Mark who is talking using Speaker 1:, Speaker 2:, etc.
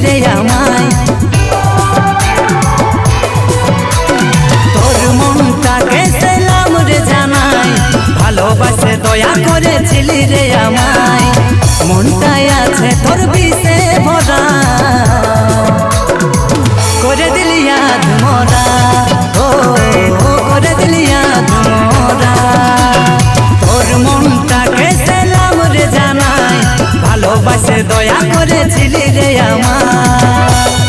Speaker 1: রে আমায়। তোর মনটাকে সালাম রে জানাই, ভালোবাসে দয়া করেছিলি রে আমায়। মনটাই আছে তোর বিষে ভরা, করে দিলি আধ মরা, ও করে দিলি আধ মরা। তোর মনটাকে সালাম রে জানাই, ভালোবাসে দয়া করেছিলি রে আমায়।